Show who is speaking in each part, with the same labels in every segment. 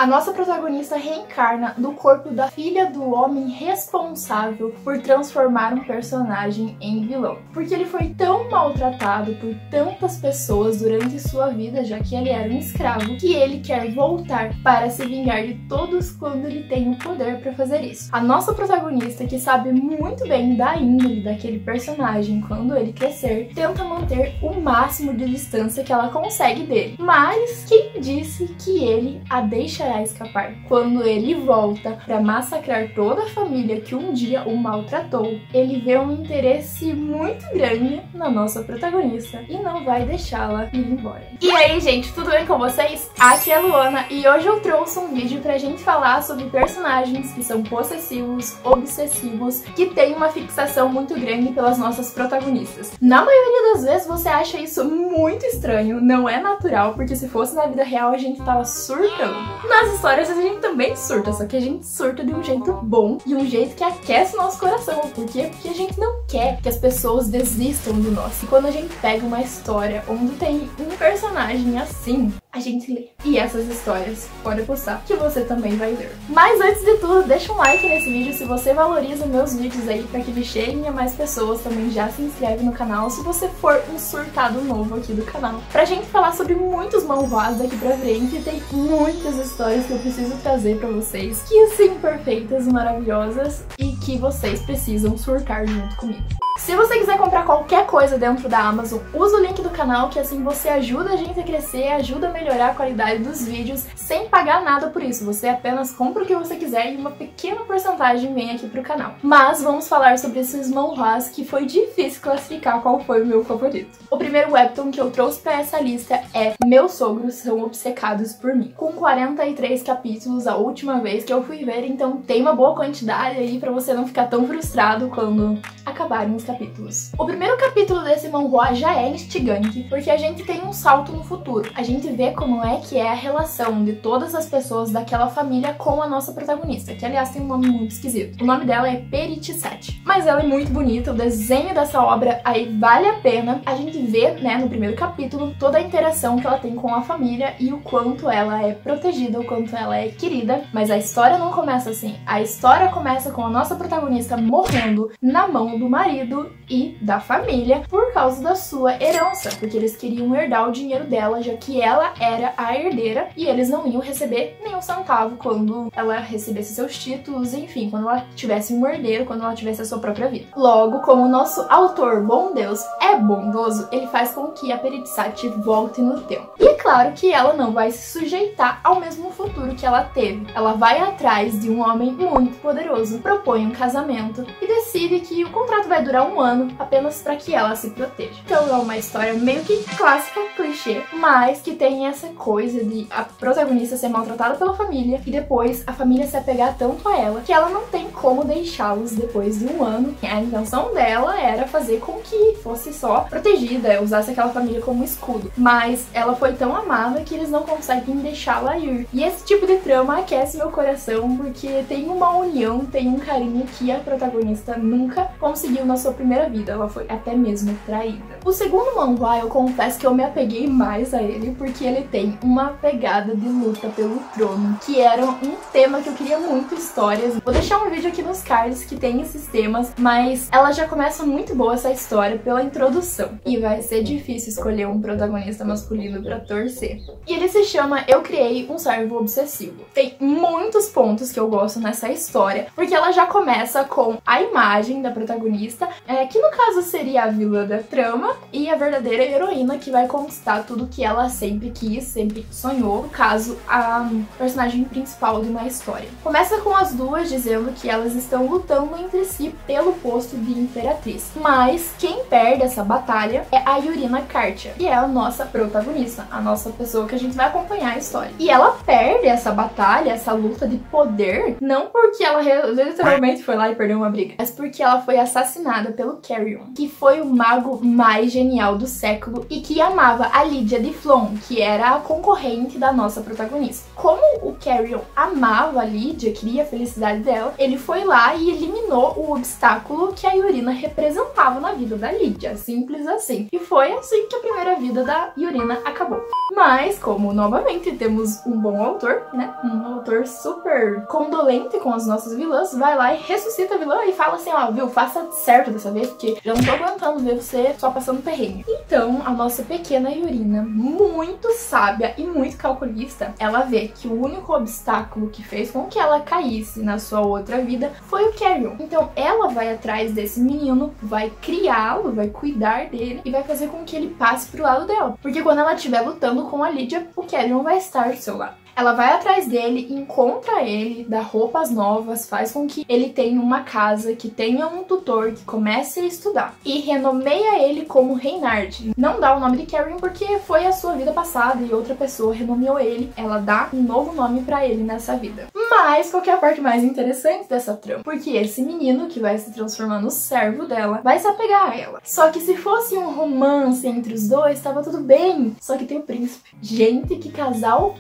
Speaker 1: A nossa protagonista reencarna no corpo da filha do homem responsável por transformar um personagem em vilão. Porque ele foi tão maltratado por tantas pessoas durante sua vida, já que ele era um escravo, que ele quer voltar para se vingar de todos quando ele tem o poder para fazer isso. A nossa protagonista, que sabe muito bem da índole daquele personagem quando ele crescer, tenta manter o máximo de distância que ela consegue dele. Mas quem disse que ele a deixará escapar? Quando ele volta para massacrar toda a família que um dia o maltratou, ele vê um interesse muito grande na nossa protagonista e não vai deixá-la ir embora. E aí, gente, tudo bem com vocês? Aqui é a Luana e hoje eu trouxe um vídeo pra gente falar sobre personagens que são possessivos, obsessivos, que têm uma fixação muito grande pelas nossas protagonistas. Na maioria das vezes você acha isso muito estranho, não é natural, porque se fosse na vida real a gente tava surtando. Nas histórias a gente também surta, só que a gente surta de um jeito bom, de um jeito que aquece o nosso coração. Por quê? Porque a gente não quer que as pessoas desistam de nós. E quando a gente pega uma história onde tem um personagem assim, a gente lê. E essas histórias, pode apostar que você também vai ler. Mas antes de tudo, deixa um like nesse vídeo se você valoriza meus vídeos aí, pra que eles cheguem a mais pessoas. Também já se inscreve no canal se você for um surtado novo aqui do canal. Pra gente falar sobre muitos manhwas daqui pra frente, tem muitas histórias que eu preciso trazer pra vocês, que sim, perfeitas, maravilhosas, e que vocês precisam surtar junto comigo. Se você quiser comprar qualquer coisa dentro da Amazon, usa o link do canal, que assim você ajuda a gente a crescer, ajuda a melhorar a qualidade dos vídeos, sem pagar nada por isso. Você apenas compra o que você quiser e uma pequena porcentagem vem aqui pro canal. Mas vamos falar sobre esses manhwas que foi difícil classificar qual foi o meu favorito. O primeiro webtoon que eu trouxe pra essa lista é Meus Sogros São Obcecados por Mim, com 43 capítulos a última vez que eu fui ver, então tem uma boa quantidade aí pra você não ficar tão frustrado quando acabarem os capítulos. O primeiro capítulo desse manhwa já é instigante, porque a gente tem um salto no futuro. A gente vê como é que é a relação de todas as pessoas daquela família com a nossa protagonista, que aliás tem um nome muito esquisito. O nome dela é Perichsat, mas ela é muito bonita, o desenho dessa obra aí vale a pena. A gente vê, né, no primeiro capítulo, toda a interação que ela tem com a família e o quanto ela é protegida, o quanto ela é querida, mas a história não começa assim. A história começa com a nossa protagonista morrendo na mão do marido e da família por causa da sua herança, porque eles queriam herdar o dinheiro dela, já que ela era a herdeira e eles não iam receber nenhum centavo quando ela recebesse seus títulos, enfim, quando ela tivesse um herdeiro, quando ela tivesse a sua própria vida. Logo, como o nosso autor, bom Deus, é bondoso, ele faz com que a Perichsat volte no tempo. E é claro que ela não vai se sujeitar ao mesmo futuro que ela teve. Ela vai atrás de um homem muito poderoso, propõe um casamento e decide que o contrato vai durar um ano apenas para que ela se proteja. Então é uma história meio que clássica, clichê, mas que tem essa coisa de a protagonista ser maltratada pela família e depois a família se apegar tanto a ela que ela não tem como deixá-los depois de um ano. A intenção dela era fazer com que fosse só protegida, usasse aquela família como escudo, mas ela foi tão amada que eles não conseguem deixá-la ir. E esse tipo de trama aquece meu coração porque tem uma união, tem um carinho que a protagonista nunca conseguiu na sua primeira vida, ela foi até mesmo traída. O segundo manhwa, eu confesso que eu me apeguei mais a ele porque ele tem uma pegada de luta pelo trono, que era um tema que eu queria muito histórias. Vou deixar um vídeo aqui nos cards que tem esses temas, mas ela já começa muito boa essa história pela introdução. E vai ser difícil escolher um protagonista masculino pra torcer. E ele se chama Eu Criei um Servo Obsessivo. Tem muitos pontos que eu gosto nessa história, porque ela já começa com a imagem da protagonista, que no caso seria a vilã da trama, e a verdadeira heroína que vai conquistar tudo que ela sempre quis, sempre sonhou, no caso, a personagem principal de uma história. Começa com as duas dizendo que elas estão lutando entre si pelo posto de imperatriz, mas quem perde essa batalha é a Yurina Kartia, que é a nossa protagonista, a nossa pessoa que a gente vai acompanhar a história. E ela perde essa batalha, essa luta de poder, não porque ela literalmente foi lá e perdeu uma briga, mas porque ela foi assassinada criada pelo Carrion, que foi o mago mais genial do século e que amava a Lydia de Flon, que era a concorrente da nossa protagonista. Como o Carrion amava a Lydia, queria a felicidade dela, ele foi lá e eliminou o obstáculo que a Yurina representava na vida da Lydia, simples assim. E foi assim que a primeira vida da Yurina acabou. Mas, como novamente temos um bom autor, né, um autor super condolente com as nossas vilãs, vai lá e ressuscita a vilã e fala assim, ó, viu, faça certo dessa vez, porque já não tô aguentando ver você só passando perrengue. Então, a nossa pequena Yurina, muito sábia e muito calculista, ela vê que o único obstáculo que fez com que ela caísse na sua outra vida foi o Carrion. Então, ela vai atrás desse menino, vai criá-lo, vai cuidar dele e vai fazer com que ele passe pro lado dela. Porque quando ela estiver lutando com a Lydia, o Carrion vai estar do seu lado. Ela vai atrás dele, encontra ele, dá roupas novas, faz com que ele tenha uma casa, que tenha um tutor, que comece a estudar. E renomeia ele como Reynard. Não dá o nome de Carrion porque foi a sua vida passada e outra pessoa renomeou ele. Ela dá um novo nome pra ele nessa vida. Mas qual que é a parte mais interessante dessa trama? Porque esse menino, que vai se transformar no servo dela, vai se apegar a ela. Só que se fosse um romance entre os dois, tava tudo bem. Só que tem o príncipe. Gente, que casal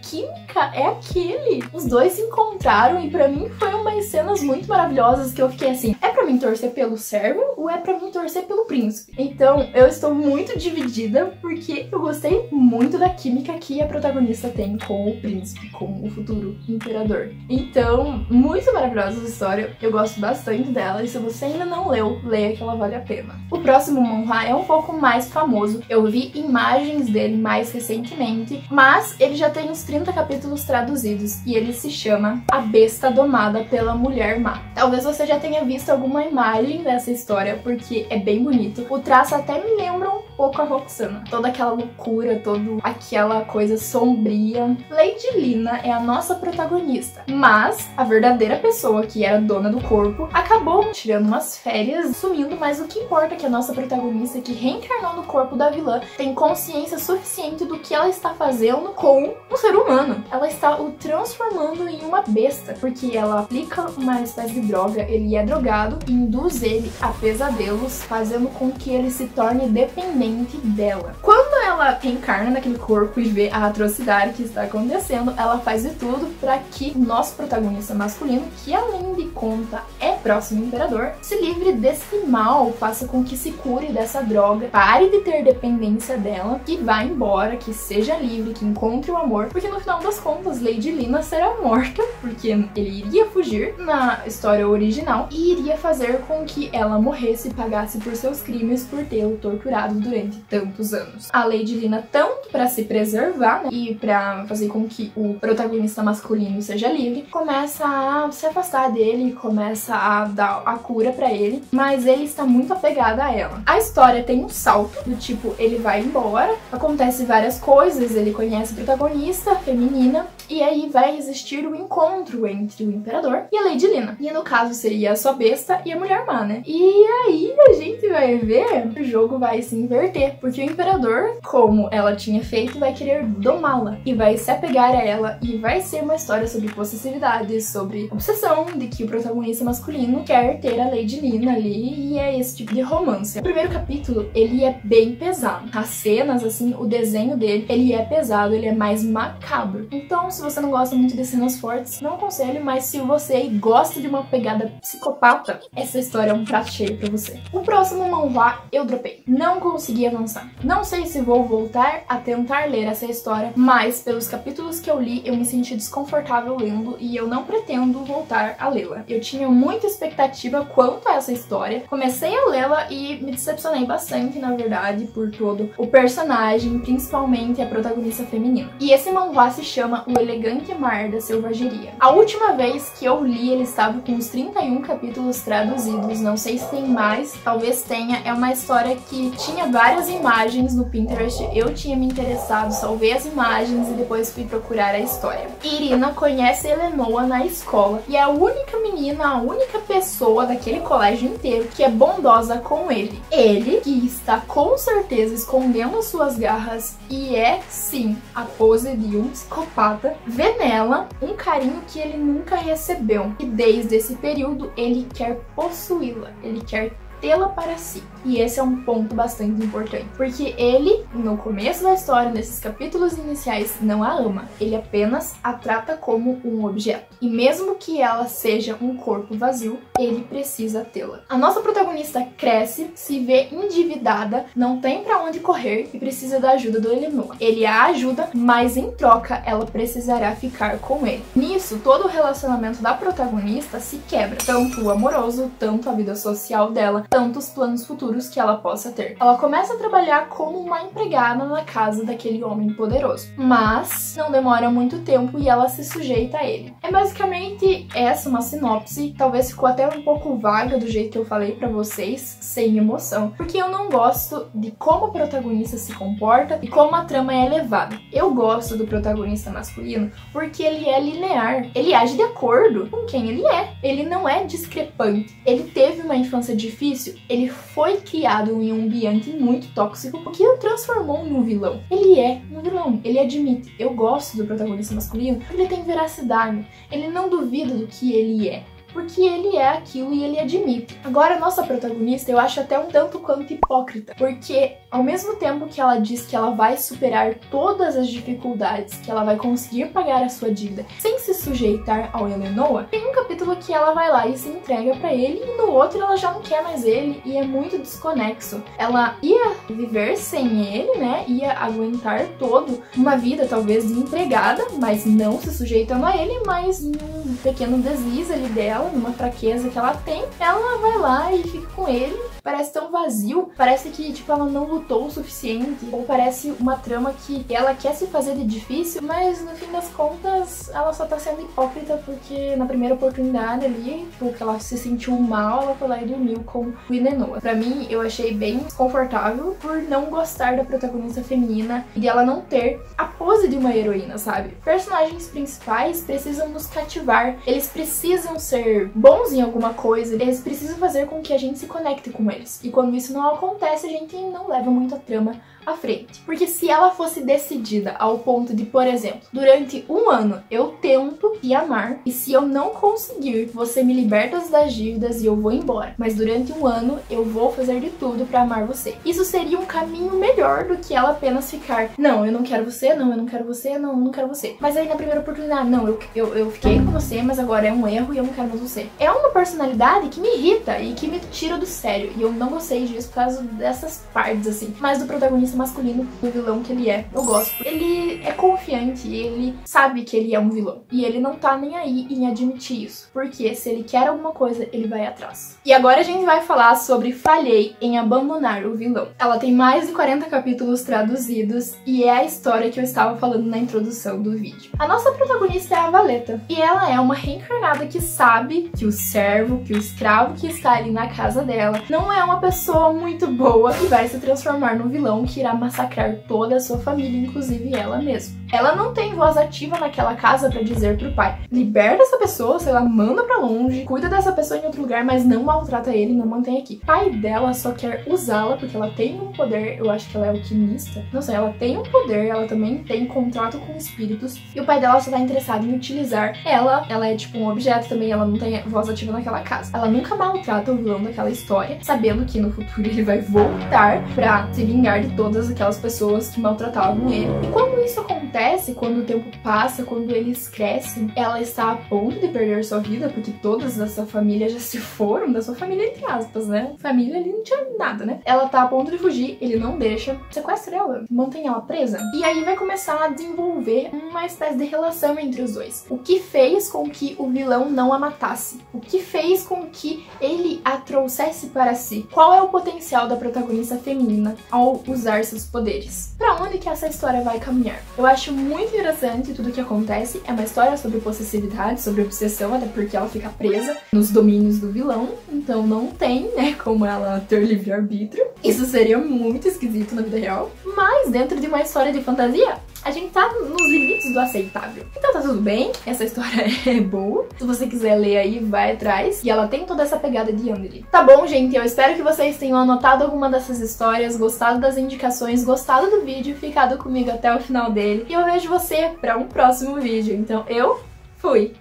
Speaker 1: química é aquele? Os dois se encontraram e pra mim foi umas cenas muito maravilhosas que eu fiquei assim, é pra mim torcer pelo servo ou é pra mim torcer pelo príncipe? Então eu estou muito dividida porque eu gostei muito da química que a protagonista tem com o príncipe, com o futuro imperador. Então, muito maravilhosa essa história, eu gosto bastante dela e se você ainda não leu, leia que ela vale a pena. O próximo manhwa é um pouco mais famoso, eu vi imagens dele mais recentemente, mas ele já tem uns 30 capítulos traduzidos e ele se chama A Besta Domada pela Mulher Má. Talvez você já tenha visto alguma imagem dessa história porque é bem bonito. O traço até me lembra um pouco a Roxana. Toda aquela loucura, toda aquela coisa sombria. Lady Lina é a nossa protagonista, mas a verdadeira pessoa que era dona do corpo acabou tirando umas férias, sumindo, mas o que importa é que a nossa protagonista, que reencarnou no corpo da vilã, tem consciência suficiente do que ela está fazendo com um ser humano. Ela está o transformando em uma besta, porque ela aplica uma espécie de droga, ele é drogado e induz ele a pesadelos, fazendo com que ele se torne dependente dela. Quando ela reencarna naquele corpo e vê a atrocidade que está acontecendo, ela faz de tudo para que o nosso protagonista masculino, que além de conta é próximo imperador, se livre desse mal, faça com que se cure dessa droga, pare de ter dependência dela, que vá embora, que seja livre, que encontre o amor, porque no final das contas Lady Lina será morta, porque ele iria fugir na história original e iria fazer com que ela morresse e pagasse por seus crimes por tê-lo torturado durante tantos anos. A Lady Lina, tanto para se preservar, né, e para fazer com que o protagonista masculino seja livre, começa a se afastar dele, começa a dar a cura para ele, mas ele está muito apegado a ela. A história tem um salto, do tipo, ele vai embora, acontece várias coisas, ele conhece a protagonista feminina, e aí vai existir o encontro entre o imperador e a Lady Lina. E no caso seria a sua besta e a mulher má, né? E aí a gente vai ver que o jogo vai se inverter, porque o imperador, como ela tinha feito, vai querer domá-la e vai se apegar a ela, e vai ser uma história sobre possessividade, sobre obsessão de que o protagonista masculino quer ter a Lady Lina ali, e é esse tipo de romance. O primeiro capítulo, ele é bem pesado. As cenas, assim, o desenho dele, ele é pesado, ele é mais macabro. Então, se você não gosta muito de cenas fortes, não aconselho, mas se você gosta de uma pegada psicopata, essa história é um prato cheio pra você. O próximo manhwa eu dropei. Não consegui avançar. Não sei se vou voltar a tentar ler essa história, mas pelos capítulos que eu li, eu me senti desconfortável lendo e eu não pretendo voltar a lê-la. Eu tinha muita expectativa quanto a essa história. Comecei a lê-la e me decepcionei bastante, na verdade, por todo o personagem, principalmente a protagonista feminina. E esse manhwa se chama O Elegante Mar da Selvageria. A última vez que eu li, ele estava com uns 31 capítulos traduzidos, não sei se tem mais, talvez tenha. É uma história que tinha várias imagens no Pinterest, eu tinha me interessado, salvei as imagens e depois fui procurar a história. Irina conhece Elenoa na escola e é a única menina, a única pessoa daquele colégio inteiro que é bondosa com ele. Ele, que está com certeza escondendo suas garras e é, sim, a pose de um psicopata, vê nela um carinho que ele nunca recebeu. E desde esse período ele quer possuí-la, ele quer tê-la para si. E esse é um ponto bastante importante, porque ele, no começo da história, nesses capítulos iniciais, não a ama. Ele apenas a trata como um objeto. E mesmo que ela seja um corpo vazio, ele precisa tê-la. A nossa protagonista cresce, se vê endividada, não tem pra onde correr e precisa da ajuda do Elenoa. Ele a ajuda, mas em troca ela precisará ficar com ele. Nisso, todo o relacionamento da protagonista se quebra, tanto o amoroso, tanto a vida social dela, tanto os planos futuros que ela possa ter. Ela começa a trabalhar como uma empregada na casa daquele homem poderoso, mas não demora muito tempo e ela se sujeita a ele. É basicamente essa uma sinopse, talvez ficou até um pouco vaga do jeito que eu falei pra vocês, sem emoção, porque eu não gosto de como o protagonista se comporta e como a trama é levada. Eu gosto do protagonista masculino porque ele é linear, ele age de acordo com quem ele é, ele não é discrepante, ele teve uma infância difícil, ele foi criado em um ambiente muito tóxico, o que o transformou em um vilão. Ele é um vilão, ele admite. Eu gosto do protagonista masculino porque ele tem veracidade, ele não duvida do que ele é, porque ele é aquilo e ele admite. Agora, a nossa protagonista eu acho até um tanto quanto hipócrita, porque ao mesmo tempo que ela diz que ela vai superar todas as dificuldades, que ela vai conseguir pagar a sua dívida sem se sujeitar ao Elenoa, tem um capítulo que ela vai lá e se entrega pra ele e no outro ela já não quer mais ele e é muito desconexo. Ela ia viver sem ele, né? Ia aguentar todo uma vida talvez de empregada, mas não se sujeitando a ele, mas num pequeno deslize ali dela, numa fraqueza que ela tem, ela vai lá e fica com ele. Parece tão vazio, parece que tipo ela não lutou o suficiente, ou parece uma trama que ela quer se fazer de difícil, mas no fim das contas ela só tá sendo hipócrita porque na primeira oportunidade ali, porque ela se sentiu mal, ela foi lá e dormiu com o Elenoa. Pra mim, eu achei bem desconfortável por não gostar da protagonista feminina e de ela não ter a pose de uma heroína, sabe? Personagens principais precisam nos cativar, eles precisam ser bons em alguma coisa, eles precisam fazer com que a gente se conecte com eles. E quando isso não acontece, a gente não leva muito a trama à frente. Porque se ela fosse decidida ao ponto de, por exemplo, durante um ano eu tento te amar e se eu não conseguir, você me liberta das dívidas e eu vou embora. Mas durante um ano eu vou fazer de tudo pra amar você. Isso seria um caminho melhor do que ela apenas ficar, não, eu não quero você, não, eu não quero você, não, eu não quero você. Mas aí na primeira oportunidade, não, eu fiquei com você, mas agora é um erro e eu não quero mais você. É uma personalidade que me irrita e que me tira do sério. E eu não gostei disso por causa dessas partes, assim. Mas do protagonista masculino, do vilão que ele é, eu gosto. Ele é confiante, ele sabe que ele é um vilão. E ele não tá nem aí em admitir isso. Porque se ele quer alguma coisa, ele vai atrás. E agora a gente vai falar sobre Falhei em Abandonar o Vilão. Ela tem mais de 40 capítulos traduzidos e é a história que eu estava falando na introdução do vídeo. A nossa protagonista é a Valeta. E ela é uma reencarnada que sabe que o servo, que o escravo que está ali na casa dela não é uma pessoa muito boa e vai se transformar no vilão que irá massacrar toda a sua família, inclusive ela mesma. Ela não tem voz ativa naquela casa pra dizer pro pai, liberta essa pessoa, sei lá, manda pra longe, cuida dessa pessoa em outro lugar, mas não maltrata ele, não mantém aqui. O pai dela só quer usá-la porque ela tem um poder, eu acho que ela é alquimista, não sei, ela tem um poder, ela também tem contrato com espíritos, e o pai dela só tá interessado em utilizar ela é tipo um objeto também, ela não tem voz ativa naquela casa. Ela nunca maltrata o vilão daquela história, sabendo que no futuro ele vai voltar pra se vingar de todas aquelas pessoas que maltratavam ele. E quando isso acontece, quando o tempo passa, quando eles crescem, ela está a ponto de perder sua vida, porque todas dessa família já se foram, da sua família entre aspas, né? Família ali não tinha nada, né? Ela tá a ponto de fugir, ele não deixa, sequestra ela, mantém ela presa. E aí vai começar a desenvolver uma espécie de relação entre os dois. O que fez com que o vilão não a matasse? O que fez com que ele a trouxesse para si? Qual é o potencial da protagonista feminina ao usar seus poderes? Pra onde que essa história vai caminhar? Eu acho muito interessante tudo o que acontece. É uma história sobre possessividade, sobre obsessão, até porque ela fica presa nos domínios do vilão, então não tem, né, como ela ter livre-arbítrio. Isso seria muito esquisito na vida real. Mas dentro de uma história de fantasia, a gente tá nos limites do aceitável. Então tá tudo bem, essa história é boa. Se você quiser ler aí, vai atrás. E ela tem toda essa pegada de Yandere. Tá bom, gente? Eu espero que vocês tenham anotado alguma dessas histórias, gostado das indicações, gostado do vídeo, ficado comigo até o final dele. E eu vejo você pra um próximo vídeo. Então eu fui!